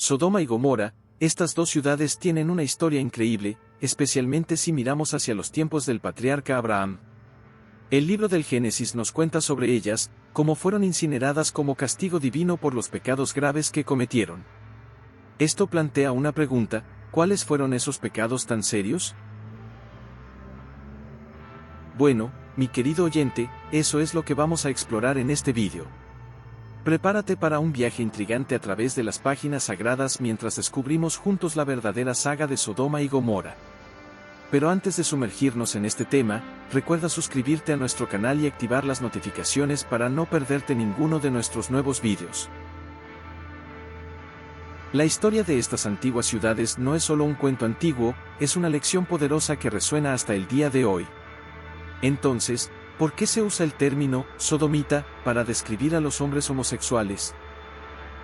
Sodoma y Gomorra, estas dos ciudades tienen una historia increíble, especialmente si miramos hacia los tiempos del patriarca Abraham. El libro del Génesis nos cuenta sobre ellas, cómo fueron incineradas como castigo divino por los pecados graves que cometieron. Esto plantea una pregunta: ¿cuáles fueron esos pecados tan serios? Bueno, mi querido oyente, eso es lo que vamos a explorar en este vídeo. Prepárate para un viaje intrigante a través de las páginas sagradas mientras descubrimos juntos la verdadera saga de Sodoma y Gomorra. Pero antes de sumergirnos en este tema, recuerda suscribirte a nuestro canal y activar las notificaciones para no perderte ninguno de nuestros nuevos vídeos. La historia de estas antiguas ciudades no es solo un cuento antiguo, es una lección poderosa que resuena hasta el día de hoy. Entonces, ¿por qué se usa el término sodomita para describir a los hombres homosexuales?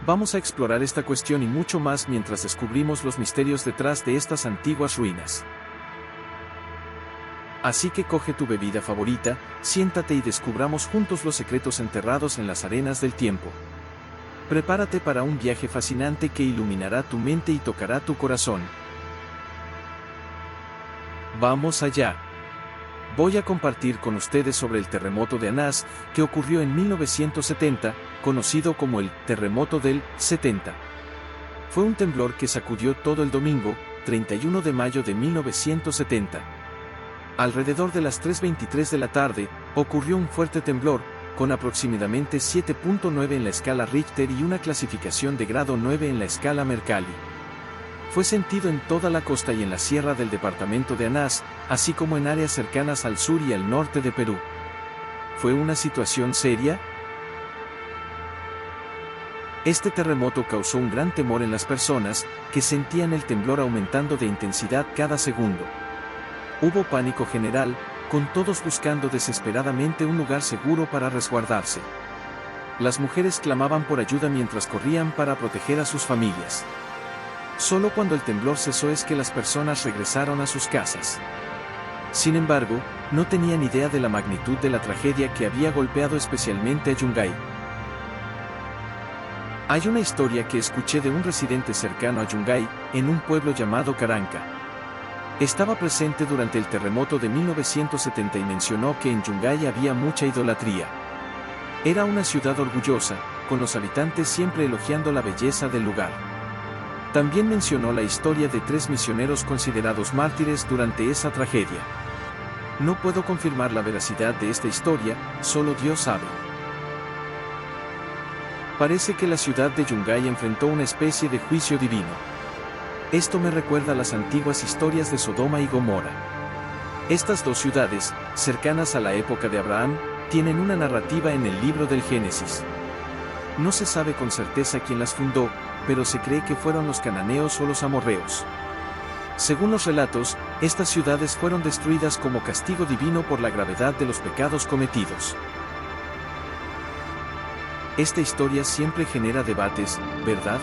Vamos a explorar esta cuestión y mucho más mientras descubrimos los misterios detrás de estas antiguas ruinas. Así que coge tu bebida favorita, siéntate y descubramos juntos los secretos enterrados en las arenas del tiempo. Prepárate para un viaje fascinante que iluminará tu mente y tocará tu corazón. ¡Vamos allá! Voy a compartir con ustedes sobre el terremoto de Anás, que ocurrió en 1970, conocido como el terremoto del 70. Fue un temblor que sacudió todo el domingo, 31 de mayo de 1970. Alrededor de las 3:23 de la tarde, ocurrió un fuerte temblor, con aproximadamente 7.9 en la escala Richter y una clasificación de grado 9 en la escala Mercalli. Fue sentido en toda la costa y en la sierra del departamento de Anás, así como en áreas cercanas al sur y al norte de Perú. ¿Fue una situación seria? Este terremoto causó un gran temor en las personas, que sentían el temblor aumentando de intensidad cada segundo. Hubo pánico general, con todos buscando desesperadamente un lugar seguro para resguardarse. Las mujeres clamaban por ayuda mientras corrían para proteger a sus familias. Solo cuando el temblor cesó es que las personas regresaron a sus casas. Sin embargo, no tenían idea de la magnitud de la tragedia que había golpeado especialmente a Yungay. Hay una historia que escuché de un residente cercano a Yungay, en un pueblo llamado Caranca. Estaba presente durante el terremoto de 1970 y mencionó que en Yungay había mucha idolatría. Era una ciudad orgullosa, con los habitantes siempre elogiando la belleza del lugar. También mencionó la historia de 3 misioneros considerados mártires durante esa tragedia. No puedo confirmar la veracidad de esta historia, solo Dios sabe. Parece que la ciudad de Yungay enfrentó una especie de juicio divino. Esto me recuerda a las antiguas historias de Sodoma y Gomorra. Estas dos ciudades, cercanas a la época de Abraham, tienen una narrativa en el libro del Génesis. No se sabe con certeza quién las fundó, pero se cree que fueron los cananeos o los amorreos. Según los relatos, estas ciudades fueron destruidas como castigo divino por la gravedad de los pecados cometidos. Esta historia siempre genera debates, ¿verdad?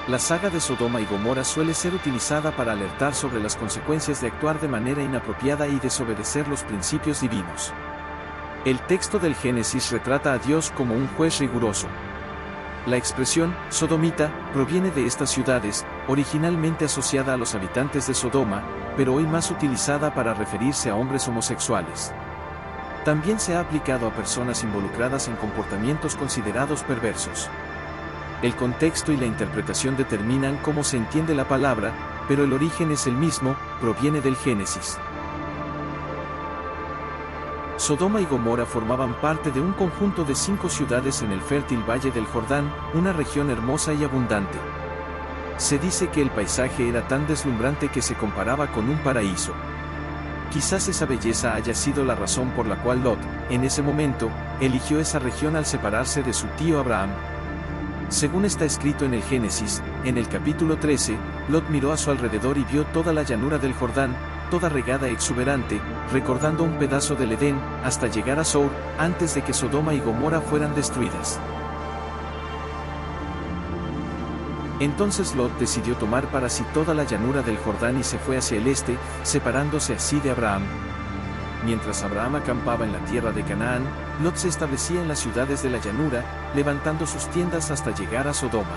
La saga de Sodoma y Gomorra suele ser utilizada para alertar sobre las consecuencias de actuar de manera inapropiada y desobedecer los principios divinos. El texto del Génesis retrata a Dios como un juez riguroso. La expresión sodomita proviene de estas ciudades, originalmente asociada a los habitantes de Sodoma, pero hoy más utilizada para referirse a hombres homosexuales. También se ha aplicado a personas involucradas en comportamientos considerados perversos. El contexto y la interpretación determinan cómo se entiende la palabra, pero el origen es el mismo, proviene del Génesis. Sodoma y Gomorra formaban parte de un conjunto de 5 ciudades en el fértil Valle del Jordán, una región hermosa y abundante. Se dice que el paisaje era tan deslumbrante que se comparaba con un paraíso. Quizás esa belleza haya sido la razón por la cual Lot, en ese momento, eligió esa región al separarse de su tío Abraham. Según está escrito en el Génesis, en el capítulo 13, Lot miró a su alrededor y vio toda la llanura del Jordán, toda regada e exuberante, recordando un pedazo del Edén, hasta llegar a Zoar, antes de que Sodoma y Gomorra fueran destruidas. Entonces Lot decidió tomar para sí toda la llanura del Jordán y se fue hacia el este, separándose así de Abraham. Mientras Abraham acampaba en la tierra de Canaán, Lot se establecía en las ciudades de la llanura, levantando sus tiendas hasta llegar a Sodoma.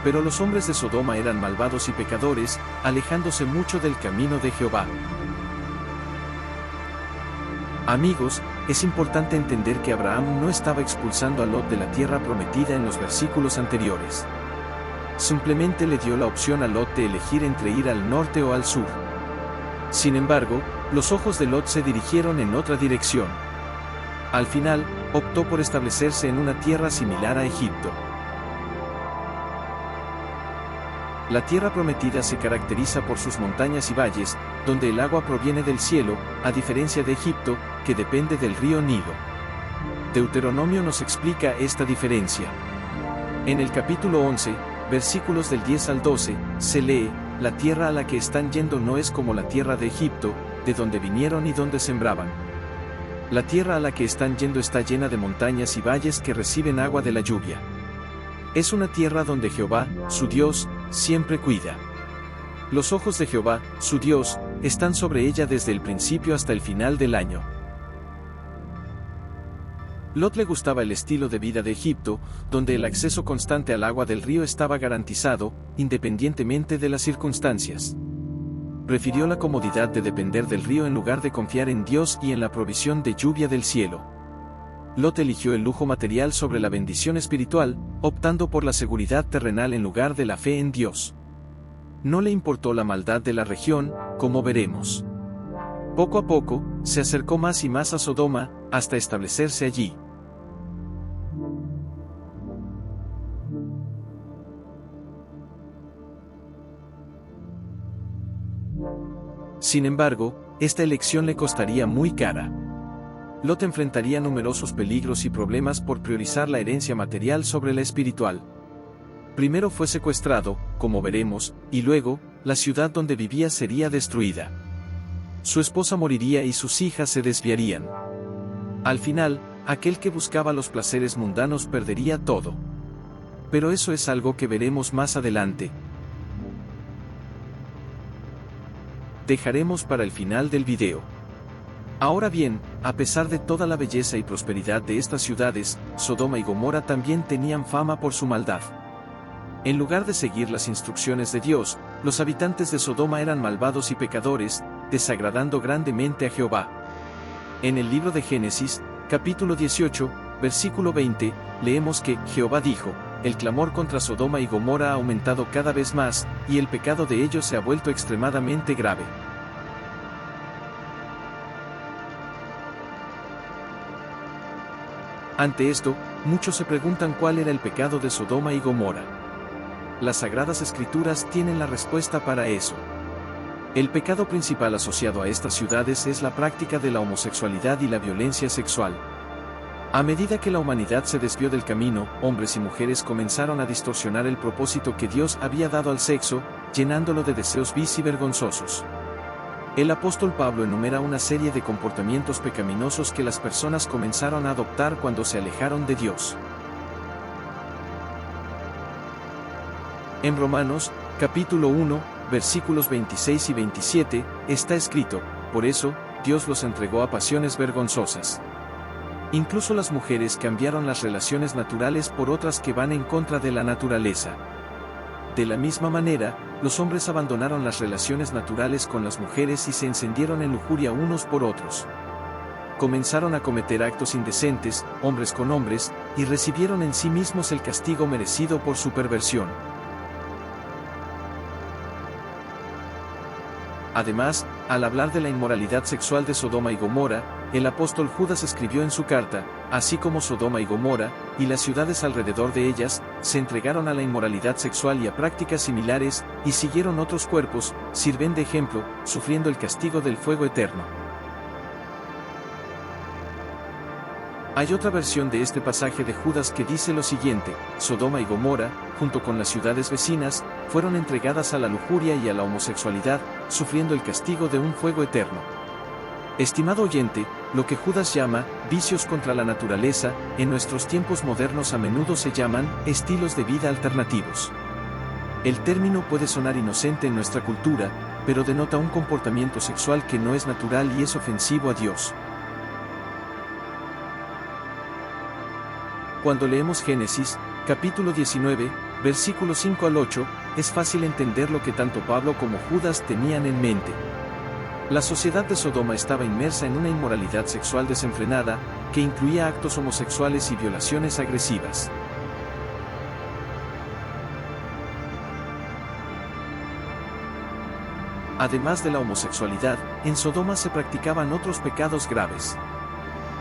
Pero los hombres de Sodoma eran malvados y pecadores, alejándose mucho del camino de Jehová. Amigos, es importante entender que Abraham no estaba expulsando a Lot de la tierra prometida en los versículos anteriores. Simplemente le dio la opción a Lot de elegir entre ir al norte o al sur. Sin embargo, los ojos de Lot se dirigieron en otra dirección. Al final, optó por establecerse en una tierra similar a Egipto. La tierra prometida se caracteriza por sus montañas y valles, donde el agua proviene del cielo, a diferencia de Egipto, que depende del río Nilo. Deuteronomio nos explica esta diferencia. En el capítulo 11, versículos del 10 al 12, se lee: la tierra a la que están yendo no es como la tierra de Egipto, de donde vinieron y donde sembraban. La tierra a la que están yendo está llena de montañas y valles que reciben agua de la lluvia. Es una tierra donde Jehová, su Dios, siempre cuida. Los ojos de Jehová, su Dios, están sobre ella desde el principio hasta el final del año. Lot le gustaba el estilo de vida de Egipto, donde el acceso constante al agua del río estaba garantizado, independientemente de las circunstancias. Prefirió la comodidad de depender del río en lugar de confiar en Dios y en la provisión de lluvia del cielo. Lot eligió el lujo material sobre la bendición espiritual, optando por la seguridad terrenal en lugar de la fe en Dios. No le importó la maldad de la región, como veremos. Poco a poco, se acercó más y más a Sodoma, hasta establecerse allí. Sin embargo, esta elección le costaría muy cara. Lot enfrentaría numerosos peligros y problemas por priorizar la herencia material sobre la espiritual. Primero fue secuestrado, como veremos, y luego, la ciudad donde vivía sería destruida. Su esposa moriría y sus hijas se desviarían. Al final, aquel que buscaba los placeres mundanos perdería todo. Pero eso es algo que veremos más adelante. Dejaremos para el final del video. Ahora bien, a pesar de toda la belleza y prosperidad de estas ciudades, Sodoma y Gomorra también tenían fama por su maldad. En lugar de seguir las instrucciones de Dios, los habitantes de Sodoma eran malvados y pecadores, desagradando grandemente a Jehová. En el libro de Génesis, capítulo 18, versículo 20, leemos que Jehová dijo: el clamor contra Sodoma y Gomorra ha aumentado cada vez más, y el pecado de ellos se ha vuelto extremadamente grave. Ante esto, muchos se preguntan cuál era el pecado de Sodoma y Gomorra. Las Sagradas Escrituras tienen la respuesta para eso. El pecado principal asociado a estas ciudades es la práctica de la homosexualidad y la violencia sexual. A medida que la humanidad se desvió del camino, hombres y mujeres comenzaron a distorsionar el propósito que Dios había dado al sexo, llenándolo de deseos vis y vergonzosos. El apóstol Pablo enumera una serie de comportamientos pecaminosos que las personas comenzaron a adoptar cuando se alejaron de Dios. En Romanos, capítulo 1, versículos 26 y 27, está escrito: por eso, Dios los entregó a pasiones vergonzosas. Incluso las mujeres cambiaron las relaciones naturales por otras que van en contra de la naturaleza. De la misma manera, los hombres abandonaron las relaciones naturales con las mujeres y se encendieron en lujuria unos por otros. Comenzaron a cometer actos indecentes, hombres con hombres, y recibieron en sí mismos el castigo merecido por su perversión. Además, al hablar de la inmoralidad sexual de Sodoma y Gomorra, el apóstol Judas escribió en su carta: así como Sodoma y Gomorra, y las ciudades alrededor de ellas, se entregaron a la inmoralidad sexual y a prácticas similares, y siguieron otros cuerpos, sirven de ejemplo, sufriendo el castigo del fuego eterno. Hay otra versión de este pasaje de Judas que dice lo siguiente: Sodoma y Gomorra, junto con las ciudades vecinas, fueron entregadas a la lujuria y a la homosexualidad, sufriendo el castigo de un fuego eterno. Estimado oyente, lo que Judas llama vicios contra la naturaleza, en nuestros tiempos modernos a menudo se llaman estilos de vida alternativos. El término puede sonar inocente en nuestra cultura, pero denota un comportamiento sexual que no es natural y es ofensivo a Dios. Cuando leemos Génesis, capítulo 19, Versículos 5 al 8, es fácil entender lo que tanto Pablo como Judas tenían en mente. La sociedad de Sodoma estaba inmersa en una inmoralidad sexual desenfrenada, que incluía actos homosexuales y violaciones agresivas. Además de la homosexualidad, en Sodoma se practicaban otros pecados graves.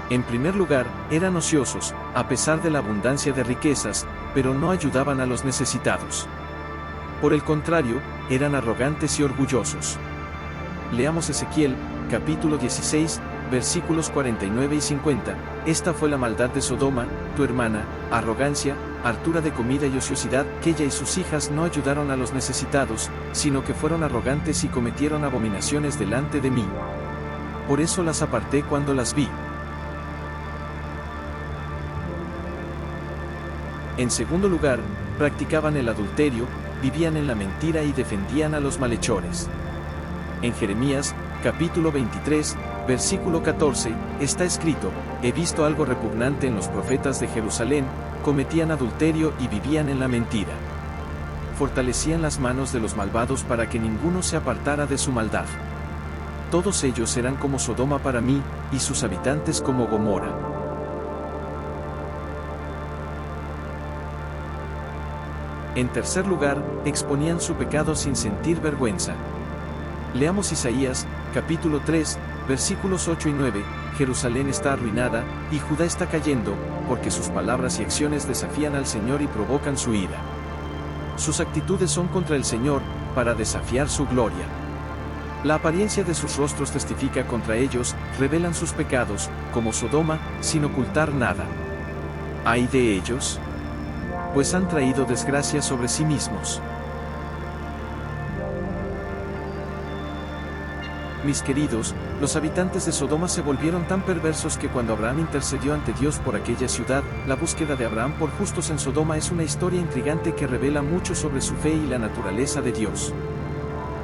En primer lugar, eran ociosos, a pesar de la abundancia de riquezas, pero no ayudaban a los necesitados. Por el contrario, eran arrogantes y orgullosos. Leamos Ezequiel, capítulo 16, versículos 49 y 50. Esta fue la maldad de Sodoma, tu hermana, arrogancia, hartura de comida y ociosidad, que ella y sus hijas no ayudaron a los necesitados, sino que fueron arrogantes y cometieron abominaciones delante de mí. Por eso las aparté cuando las vi. En segundo lugar, practicaban el adulterio, vivían en la mentira y defendían a los malhechores. En Jeremías, capítulo 23, versículo 14, está escrito: he visto algo repugnante en los profetas de Jerusalén, cometían adulterio y vivían en la mentira. Fortalecían las manos de los malvados para que ninguno se apartara de su maldad. Todos ellos eran como Sodoma para mí, y sus habitantes como Gomorra. En tercer lugar, exponían su pecado sin sentir vergüenza. Leamos Isaías, capítulo 3, versículos 8 y 9, Jerusalén está arruinada, y Judá está cayendo, porque sus palabras y acciones desafían al Señor y provocan su ira. Sus actitudes son contra el Señor, para desafiar su gloria. La apariencia de sus rostros testifica contra ellos, revelan sus pecados, como Sodoma, sin ocultar nada. ¿Ay de ellos? Pues han traído desgracia sobre sí mismos. Mis queridos, los habitantes de Sodoma se volvieron tan perversos que cuando Abraham intercedió ante Dios por aquella ciudad, la búsqueda de Abraham por justos en Sodoma es una historia intrigante que revela mucho sobre su fe y la naturaleza de Dios.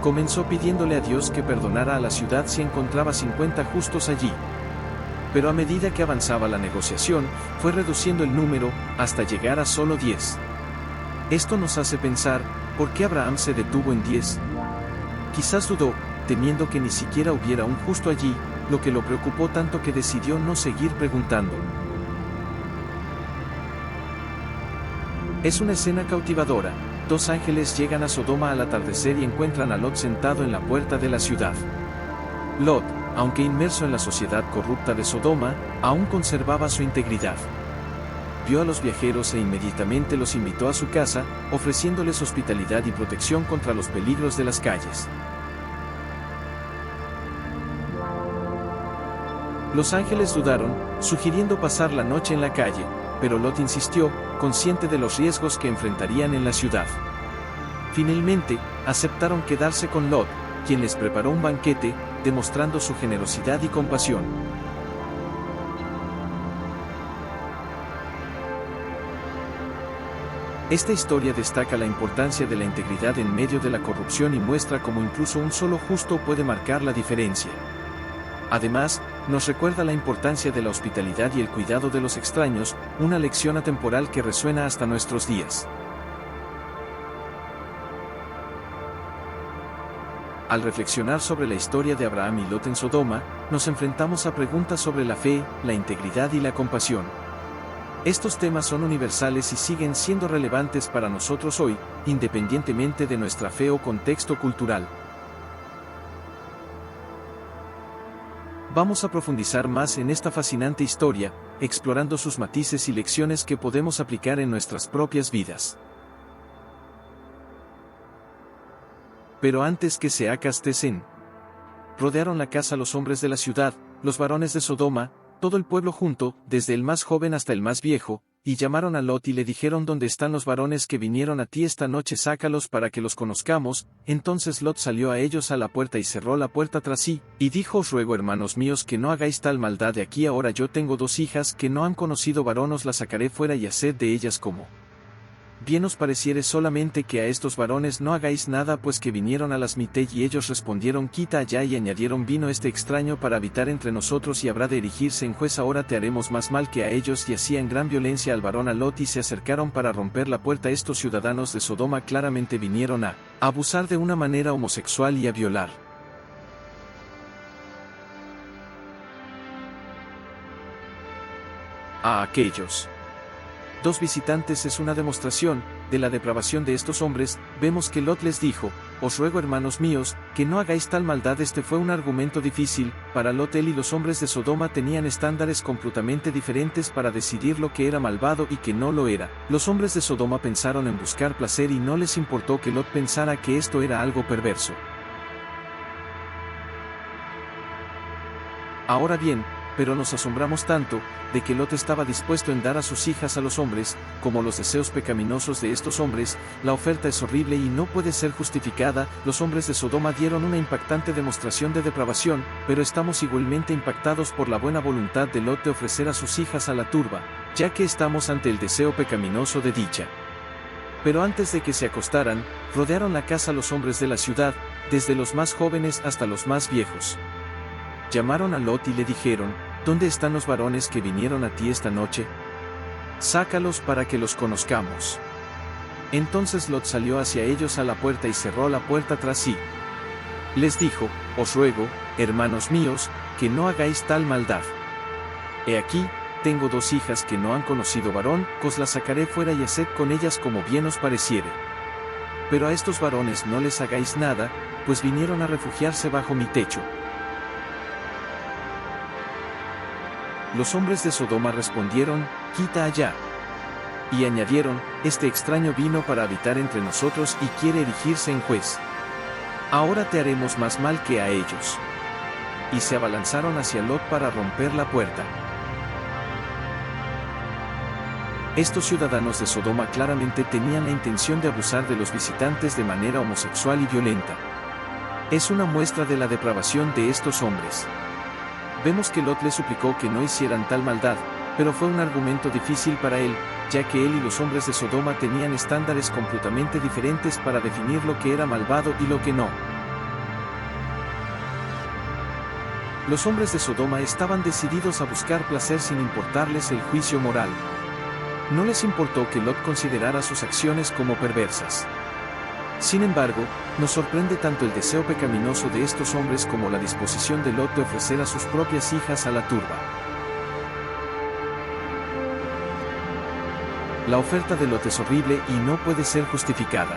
Comenzó pidiéndole a Dios que perdonara a la ciudad si encontraba 50 justos allí. Pero a medida que avanzaba la negociación, fue reduciendo el número, hasta llegar a solo 10. Esto nos hace pensar, ¿por qué Abraham se detuvo en 10? Quizás dudó, temiendo que ni siquiera hubiera un justo allí, lo que lo preocupó tanto que decidió no seguir preguntando. Es una escena cautivadora. Dos ángeles llegan a Sodoma al atardecer y encuentran a Lot sentado en la puerta de la ciudad. Lot, aunque inmerso en la sociedad corrupta de Sodoma, aún conservaba su integridad. Vio a los viajeros e inmediatamente los invitó a su casa, ofreciéndoles hospitalidad y protección contra los peligros de las calles. Los ángeles dudaron, sugiriendo pasar la noche en la calle, pero Lot insistió, consciente de los riesgos que enfrentarían en la ciudad. Finalmente, aceptaron quedarse con Lot, quien les preparó un banquete, demostrando su generosidad y compasión. Esta historia destaca la importancia de la integridad en medio de la corrupción y muestra cómo incluso un solo justo puede marcar la diferencia. Además, nos recuerda la importancia de la hospitalidad y el cuidado de los extraños, una lección atemporal que resuena hasta nuestros días. Al reflexionar sobre la historia de Abraham y Lot en Sodoma, nos enfrentamos a preguntas sobre la fe, la integridad y la compasión. Estos temas son universales y siguen siendo relevantes para nosotros hoy, independientemente de nuestra fe o contexto cultural. Vamos a profundizar más en esta fascinante historia, explorando sus matices y lecciones que podemos aplicar en nuestras propias vidas. Pero antes que se acastesen, rodearon la casa los hombres de la ciudad, los varones de Sodoma, todo el pueblo junto, desde el más joven hasta el más viejo, y llamaron a Lot y le dijeron: ¿dónde están los varones que vinieron a ti esta noche? Sácalos para que los conozcamos. Entonces Lot salió a ellos a la puerta y cerró la puerta tras sí, y dijo: os ruego, hermanos míos, que no hagáis tal maldad de aquí ahora. Yo tengo 2 hijas que no han conocido varón, os las sacaré fuera y haced de ellas como bien os pareciere solamente que a estos varones no hagáis nada, pues que vinieron a las Mitei. Y ellos respondieron: quita allá. Y añadieron: vino este extraño para habitar entre nosotros y habrá de erigirse en juez. Ahora te haremos más mal que a ellos. Y hacían gran violencia al varón a Lot, y se acercaron para romper la puerta. Estos ciudadanos de Sodoma claramente vinieron a abusar de una manera homosexual y a violar a aquellos dos visitantes. Es una demostración de la depravación de estos hombres. Vemos que Lot les dijo: os ruego, hermanos míos, que no hagáis tal maldad. Este fue un argumento difícil para Lot. Él y los hombres de Sodoma tenían estándares completamente diferentes para decidir lo que era malvado y que no lo era. Los hombres de Sodoma pensaron en buscar placer y no les importó que Lot pensara que esto era algo perverso. Ahora bien, pero nos asombramos tanto de que Lot estaba dispuesto en dar a sus hijas a los hombres, como los deseos pecaminosos de estos hombres. La oferta es horrible y no puede ser justificada. Los hombres de Sodoma dieron una impactante demostración de depravación, pero estamos igualmente impactados por la buena voluntad de Lot de ofrecer a sus hijas a la turba, ya que estamos ante el deseo pecaminoso de dicha. Pero antes de que se acostaran, rodearon la casa los hombres de la ciudad, desde los más jóvenes hasta los más viejos. Llamaron a Lot y le dijeron: ¿dónde están los varones que vinieron a ti esta noche? Sácalos para que los conozcamos. Entonces Lot salió hacia ellos a la puerta y cerró la puerta tras sí. Les dijo: os ruego, hermanos míos, que no hagáis tal maldad. He aquí, tengo 2 hijas que no han conocido varón, os las sacaré fuera y haced con ellas como bien os pareciere. Pero a estos varones no les hagáis nada, pues vinieron a refugiarse bajo mi techo. Los hombres de Sodoma respondieron: quita allá. Y añadieron: este extraño vino para habitar entre nosotros y quiere erigirse en juez. Ahora te haremos más mal que a ellos. Y se abalanzaron hacia Lot para romper la puerta. Estos ciudadanos de Sodoma claramente tenían la intención de abusar de los visitantes de manera homosexual y violenta. Es una muestra de la depravación de estos hombres. Vemos que Lot le suplicó que no hicieran tal maldad, pero fue un argumento difícil para él, ya que él y los hombres de Sodoma tenían estándares completamente diferentes para definir lo que era malvado y lo que no. Los hombres de Sodoma estaban decididos a buscar placer sin importarles el juicio moral. No les importó que Lot considerara sus acciones como perversas. Sin embargo, nos sorprende tanto el deseo pecaminoso de estos hombres como la disposición de Lot de ofrecer a sus propias hijas a la turba. La oferta de Lot es horrible y no puede ser justificada.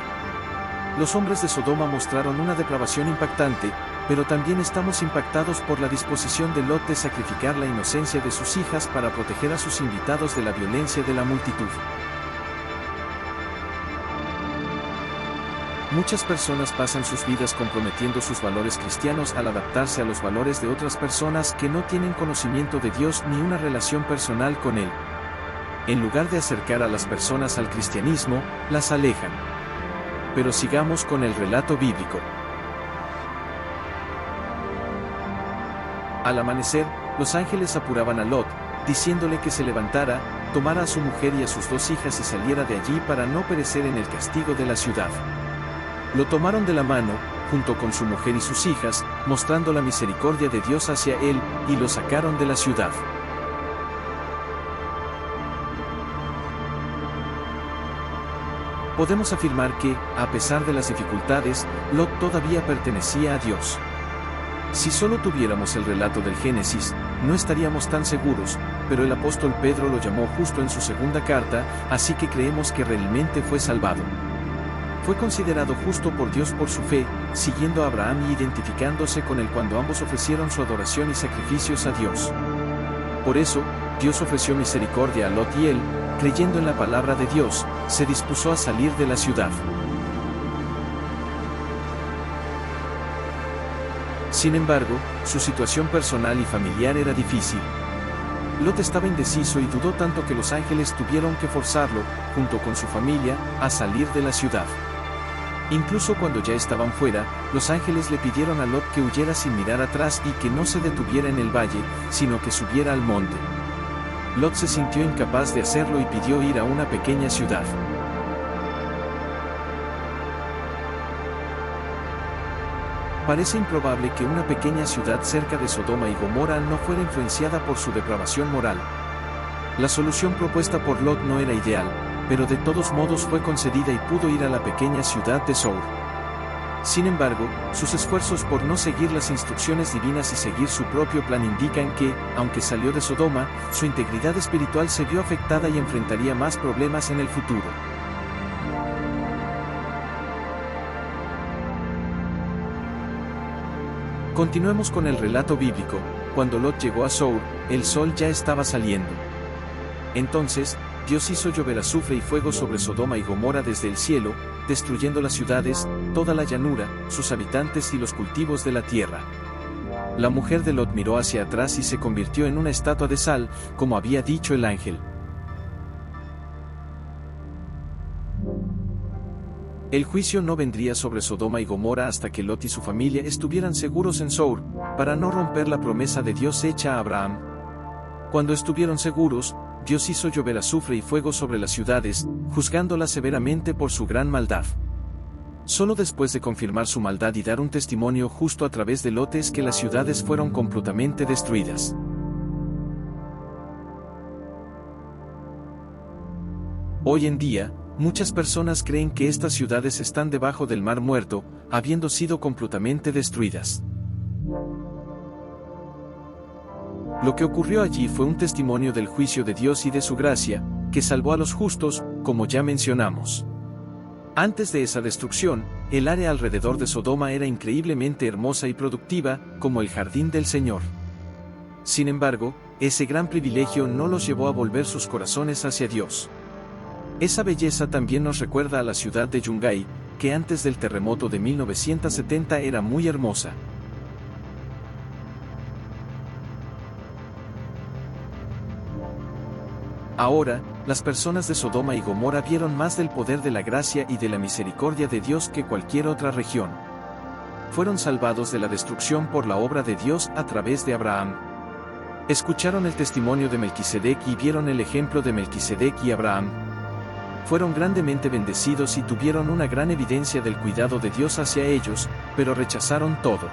Los hombres de Sodoma mostraron una depravación impactante, pero también estamos impactados por la disposición de Lot de sacrificar la inocencia de sus hijas para proteger a sus invitados de la violencia de la multitud. Muchas personas pasan sus vidas comprometiendo sus valores cristianos al adaptarse a los valores de otras personas que no tienen conocimiento de Dios ni una relación personal con Él. En lugar de acercar a las personas al cristianismo, las alejan. Pero sigamos con el relato bíblico. Al amanecer, los ángeles apuraban a Lot, diciéndole que se levantara, tomara a su mujer y a sus 2 hijas y saliera de allí para no perecer en el castigo de la ciudad. Lo tomaron de la mano, junto con su mujer y sus hijas, mostrando la misericordia de Dios hacia él, y lo sacaron de la ciudad. Podemos afirmar que, a pesar de las dificultades, Lot todavía pertenecía a Dios. Si solo tuviéramos el relato del Génesis, no estaríamos tan seguros, pero el apóstol Pedro lo llamó justo en su segunda carta, así que creemos que realmente fue salvado. Fue considerado justo por Dios por su fe, siguiendo a Abraham y identificándose con él cuando ambos ofrecieron su adoración y sacrificios a Dios. Por eso, Dios ofreció misericordia a Lot y él, creyendo en la palabra de Dios, se dispuso a salir de la ciudad. Sin embargo, su situación personal y familiar era difícil. Lot estaba indeciso y dudó tanto que los ángeles tuvieron que forzarlo, junto con su familia, a salir de la ciudad. Incluso cuando ya estaban fuera, los ángeles le pidieron a Lot que huyera sin mirar atrás y que no se detuviera en el valle, sino que subiera al monte. Lot se sintió incapaz de hacerlo y pidió ir a una pequeña ciudad. Parece improbable que una pequeña ciudad cerca de Sodoma y Gomorra no fuera influenciada por su depravación moral. La solución propuesta por Lot no era ideal, pero de todos modos fue concedida y pudo ir a la pequeña ciudad de Sour. Sin embargo, sus esfuerzos por no seguir las instrucciones divinas y seguir su propio plan indican que, aunque salió de Sodoma, su integridad espiritual se vio afectada y enfrentaría más problemas en el futuro. Continuemos con el relato bíblico. Cuando Lot llegó a Sour, el sol ya estaba saliendo. Entonces, Dios hizo llover azufre y fuego sobre Sodoma y Gomorra desde el cielo, destruyendo las ciudades, toda la llanura, sus habitantes y los cultivos de la tierra. La mujer de Lot miró hacia atrás y se convirtió en una estatua de sal, como había dicho el ángel. El juicio no vendría sobre Sodoma y Gomorra hasta que Lot y su familia estuvieran seguros en Sour, para no romper la promesa de Dios hecha a Abraham. Cuando estuvieron seguros, Dios hizo llover azufre y fuego sobre las ciudades, juzgándolas severamente por su gran maldad. Solo después de confirmar su maldad y dar un testimonio justo a través de Lot es que las ciudades fueron completamente destruidas. Hoy en día, muchas personas creen que estas ciudades están debajo del Mar Muerto, habiendo sido completamente destruidas. Lo que ocurrió allí fue un testimonio del juicio de Dios y de su gracia, que salvó a los justos, como ya mencionamos. Antes de esa destrucción, el área alrededor de Sodoma era increíblemente hermosa y productiva, como el jardín del Señor. Sin embargo, ese gran privilegio no los llevó a volver sus corazones hacia Dios. Esa belleza también nos recuerda a la ciudad de Yungay, que antes del terremoto de 1970 era muy hermosa. Ahora, las personas de Sodoma y Gomorra vieron más del poder de la gracia y de la misericordia de Dios que cualquier otra región. Fueron salvados de la destrucción por la obra de Dios a través de Abraham. Escucharon el testimonio de Melquisedec y vieron el ejemplo de Melquisedec y Abraham. Fueron grandemente bendecidos y tuvieron una gran evidencia del cuidado de Dios hacia ellos, pero rechazaron todo.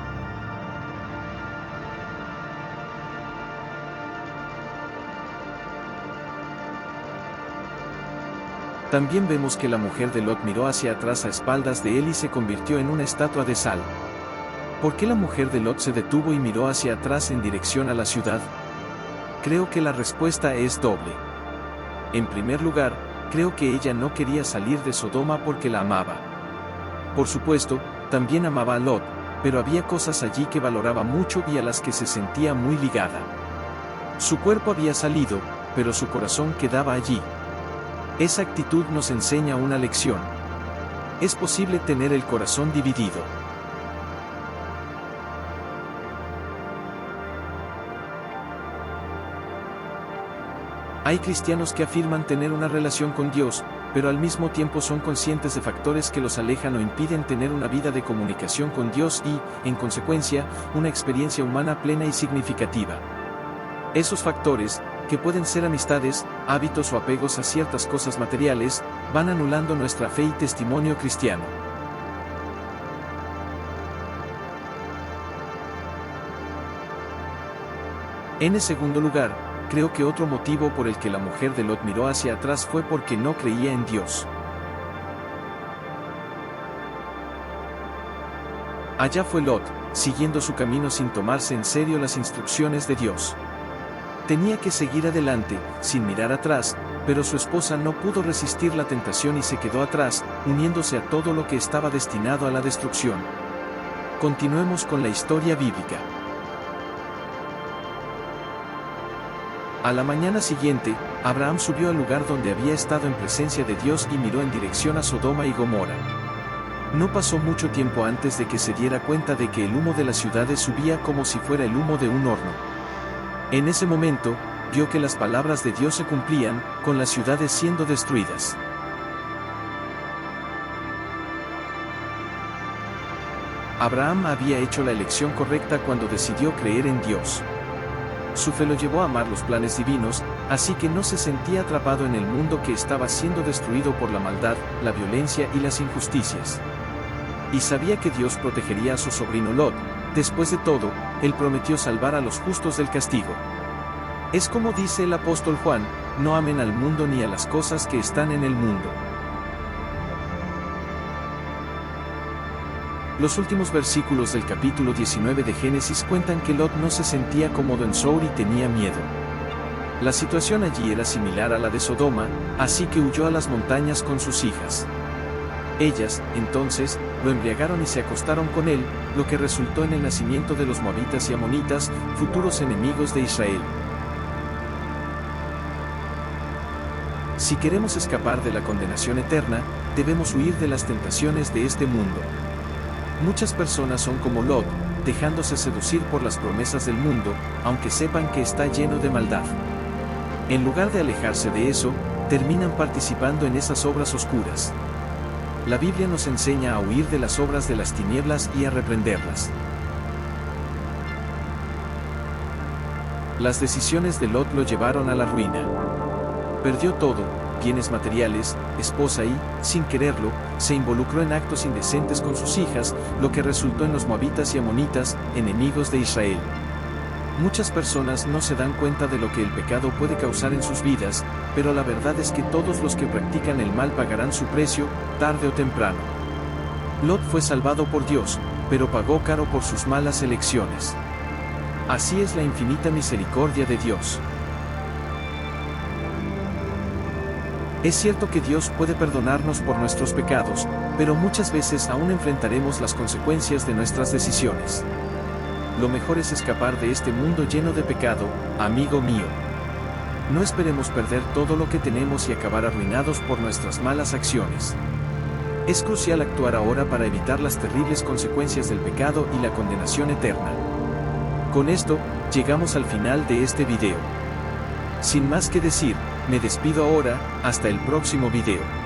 También vemos que la mujer de Lot miró hacia atrás a espaldas de él y se convirtió en una estatua de sal. ¿Por qué la mujer de Lot se detuvo y miró hacia atrás en dirección a la ciudad? Creo que la respuesta es doble. En primer lugar, creo que ella no quería salir de Sodoma porque la amaba. Por supuesto, también amaba a Lot, pero había cosas allí que valoraba mucho y a las que se sentía muy ligada. Su cuerpo había salido, pero su corazón quedaba allí. Esa actitud nos enseña una lección. Es posible tener el corazón dividido. Hay cristianos que afirman tener una relación con Dios, pero al mismo tiempo son conscientes de factores que los alejan o impiden tener una vida de comunicación con Dios y, en consecuencia, una experiencia humana plena y significativa. Esos factores, que pueden ser amistades, hábitos o apegos a ciertas cosas materiales, van anulando nuestra fe y testimonio cristiano. En segundo lugar, creo que otro motivo por el que la mujer de Lot miró hacia atrás fue porque no creía en Dios. Allá fue Lot, siguiendo su camino sin tomarse en serio las instrucciones de Dios. Tenía que seguir adelante, sin mirar atrás, pero su esposa no pudo resistir la tentación y se quedó atrás, uniéndose a todo lo que estaba destinado a la destrucción. Continuemos con la historia bíblica. A la mañana siguiente, Abraham subió al lugar donde había estado en presencia de Dios y miró en dirección a Sodoma y Gomorra. No pasó mucho tiempo antes de que se diera cuenta de que el humo de las ciudades subía como si fuera el humo de un horno. En ese momento, vio que las palabras de Dios se cumplían, con las ciudades siendo destruidas. Abraham había hecho la elección correcta cuando decidió creer en Dios. Su fe lo llevó a amar los planes divinos, así que no se sentía atrapado en el mundo que estaba siendo destruido por la maldad, la violencia y las injusticias. y sabía que Dios protegería a su sobrino Lot. Después de todo, él prometió salvar a los justos del castigo. Es como dice el apóstol Juan: no amen al mundo ni a las cosas que están en el mundo. Los últimos versículos del capítulo 19 de Génesis cuentan que Lot no se sentía cómodo en Zoar y tenía miedo. La situación allí era similar a la de Sodoma, así que huyó a las montañas con sus hijas. Ellas, entonces, lo embriagaron y se acostaron con él, lo que resultó en el nacimiento de los moabitas y amonitas, futuros enemigos de Israel. Si queremos escapar de la condenación eterna, debemos huir de las tentaciones de este mundo. Muchas personas son como Lot, dejándose seducir por las promesas del mundo, aunque sepan que está lleno de maldad. En lugar de alejarse de eso, terminan participando en esas obras oscuras. La Biblia nos enseña a huir de las obras de las tinieblas y a reprenderlas. Las decisiones de Lot lo llevaron a la ruina. Perdió todo: bienes materiales, esposa y, sin quererlo, se involucró en actos indecentes con sus hijas, lo que resultó en los moabitas y amonitas, enemigos de Israel. Muchas personas no se dan cuenta de lo que el pecado puede causar en sus vidas, pero la verdad es que todos los que practican el mal pagarán su precio, tarde o temprano. Lot fue salvado por Dios, pero pagó caro por sus malas elecciones. Así es la infinita misericordia de Dios. Es cierto que Dios puede perdonarnos por nuestros pecados, pero muchas veces aún enfrentaremos las consecuencias de nuestras decisiones. Lo mejor es escapar de este mundo lleno de pecado, amigo mío. No esperemos perder todo lo que tenemos y acabar arruinados por nuestras malas acciones. Es crucial actuar ahora para evitar las terribles consecuencias del pecado y la condenación eterna. Con esto, llegamos al final de este video. Sin más que decir, me despido ahora, hasta el próximo video.